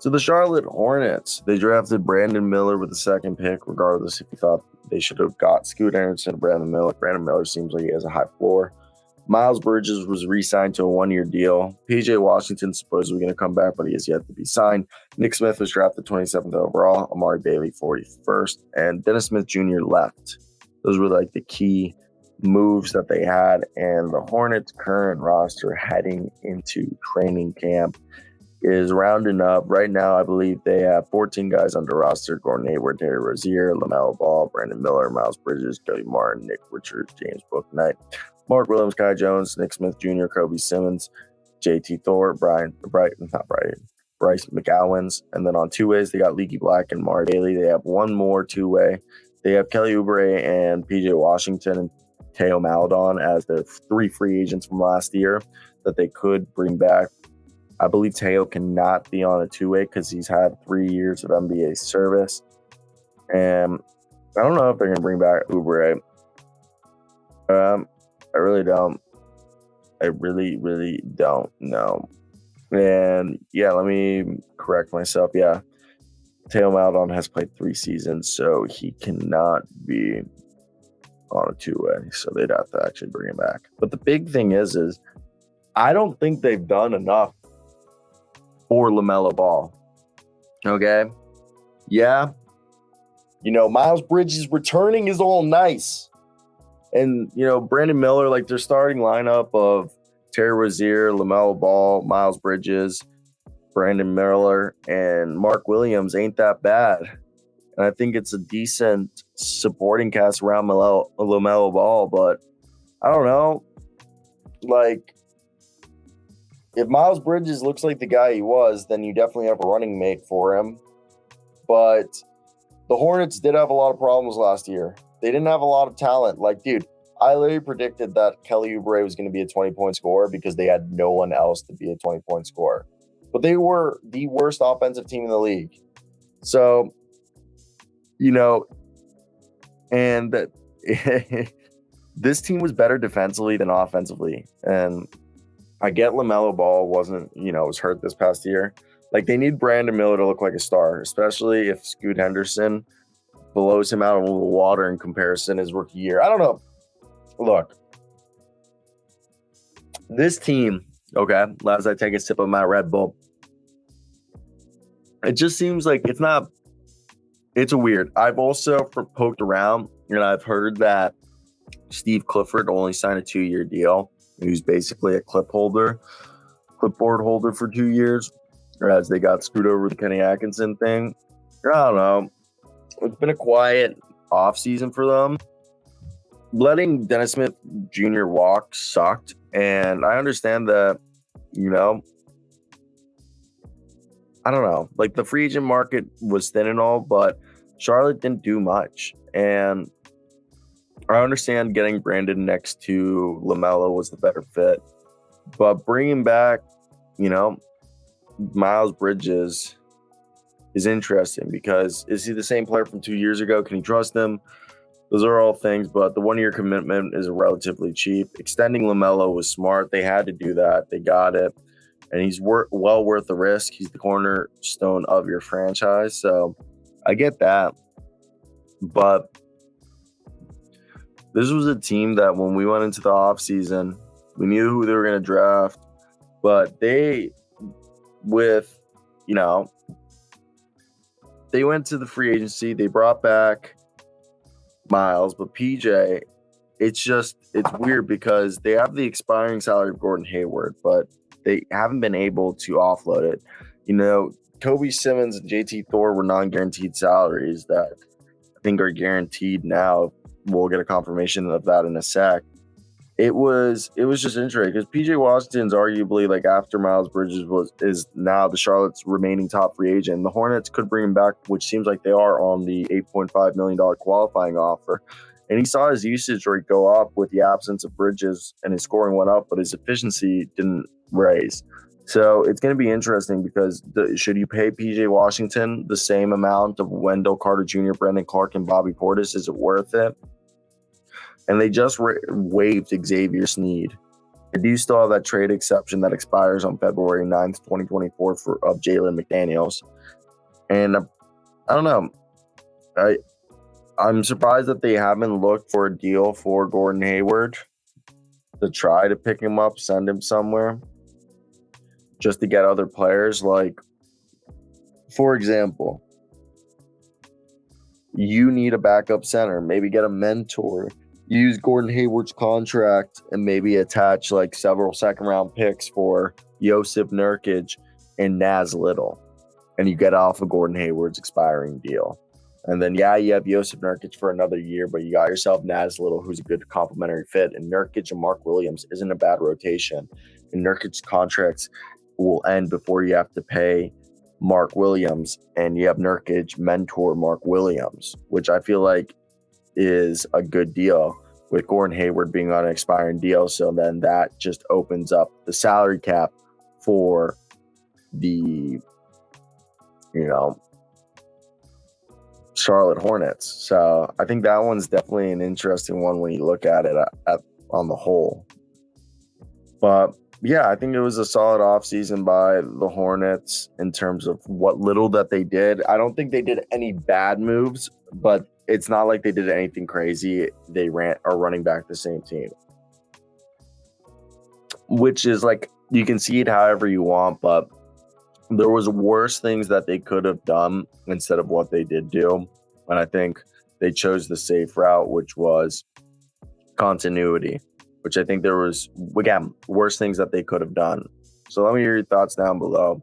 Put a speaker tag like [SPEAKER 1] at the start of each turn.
[SPEAKER 1] So the Charlotte Hornets, they drafted Brandon Miller with the second pick, regardless if you thought they should have got Scoot Henderson or Brandon Miller. Brandon Miller seems like he has a high floor. Miles Bridges was re-signed to a one-year deal. PJ Washington supposedly going to come back, but he has yet to be signed. Nick Smith was drafted 27th overall. Amari Bailey 41st. And Dennis Smith Jr. left. Those were like the key moves that they had. And the Hornets' current roster heading into training camp is rounding up. Right now, I believe they have 14 guys under roster. Gordon Hayward, Terry Rozier, LaMelo Ball, Brandon Miller, Miles Bridges, Cody Martin, Nick Richards, James Bouknight, Mark Williams, Kai Jones, Nick Smith Jr., Kobe Simmons, JT Thor, Bryce McGowens. And then on two-ways, they got Leaky Black and Amari Bailey. They have one more two-way. They have Kelly Oubre and PJ Washington and Teo Maledon as their three free agents from last year that they could bring back. I believe Teo cannot be on a two-way because he's had 3 years of NBA service. And I don't know if they're going to bring back Oubre. I really don't. I really don't know. And yeah, let me correct myself. Yeah, Teo Maledon has played 3 seasons, so he cannot be on a two-way. So they'd have to actually bring him back. But the big thing is I don't think they've done enough for LaMelo Ball. Okay? Yeah. Miles Bridges returning is all nice. And, Brandon Miller, like their starting lineup of Terry Rozier, LaMelo Ball, Miles Bridges, Brandon Miller, and Mark Williams ain't that bad. And I think it's a decent supporting cast around LaMelo Ball. But I don't know. Like, if Miles Bridges looks like the guy he was, then you definitely have a running mate for him. But the Hornets did have a lot of problems last year. They didn't have a lot of talent. Like, dude, I literally predicted that Kelly Oubre was going to be a 20-point scorer because they had no one else to be a 20-point scorer. But they were the worst offensive team in the league. So, and this team was better defensively than offensively. And I get LaMelo Ball was hurt this past year. Like, they need Brandon Miller to look like a star, especially if Scoot Henderson blows him out of the water in comparison his rookie year. I don't know. Look, this team, okay, as I take a sip of my Red Bull, it just seems like it's a weird. I've also poked around, and I've heard that Steve Clifford only signed a 2-year deal. He was basically a clipboard holder for 2 years, as they got screwed over with the Kenny Atkinson thing. I don't know. It's been a quiet offseason for them. Letting Dennis Smith Jr. walk sucked, and I understand that, I don't know. Like, the free agent market was thin and all, but Charlotte didn't do much. And I understand getting Brandon next to LaMelo was the better fit. But bringing back, Miles Bridges is interesting because is he the same player from 2 years ago? Can you trust him? Those are all things, but the 1-year commitment is relatively cheap. Extending LaMelo was smart. They had to do that. They got it. And he's well worth the risk. He's the cornerstone of your franchise. So I get that. But this was a team that when we went into the offseason, we knew who they were going to draft. But they went to the free agency. They brought back Miles, but PJ, it's weird because they have the expiring salary of Gordon Hayward, but they haven't been able to offload it. Kobe Simmons and JT Thor were non-guaranteed salaries that I think are guaranteed now. We'll get a confirmation of that in a sec. It was just interesting because PJ Washington's arguably, like, after Miles Bridges is now the Charlotte's remaining top free agent. The Hornets could bring him back, which seems like they are, on the $8.5 million qualifying offer. And he saw his usage rate go up with the absence of Bridges, and his scoring went up, but his efficiency didn't raise. So it's going to be interesting because should you pay PJ Washington the same amount of Wendell Carter Jr., Brandon Clark, and Bobby Portis? Is it worth it? And they just waived Xavier Sneed. They do still have that trade exception that expires on February 9th, 2024 of Jalen McDaniels. And I don't know. I'm surprised that they haven't looked for a deal for Gordon Hayward to try to pick him up, send him somewhere, just to get other players. Like, for example, you need a backup center, maybe get a mentor, use Gordon Hayward's contract, and maybe attach like several second-round picks for Josip Nurkic and Naz Little, and you get off of Gordon Hayward's expiring deal. And then, you have Josip Nurkic for another year, but you got yourself Naz Little, who's a good complementary fit. And Nurkic and Mark Williams isn't a bad rotation. And Nurkic's contracts will end before you have to pay Mark Williams, and you have Nurkic mentor Mark Williams, which I feel like is a good deal with Gordon Hayward being on an expiring deal. So then that just opens up the salary cap for the, Charlotte Hornets. So I think that one's definitely an interesting one when you look at it on the whole. But yeah, I think it was a solid offseason by the Hornets in terms of what little that they did. I don't think they did any bad moves, but it's not like they did anything crazy. They are running back the same team, which is like, you can see it however you want, but there was worse things that they could have done instead of what they did do. And I think they chose the safe route, which was continuity, which I think there was, again, worse things that they could have done. So let me hear your thoughts down below.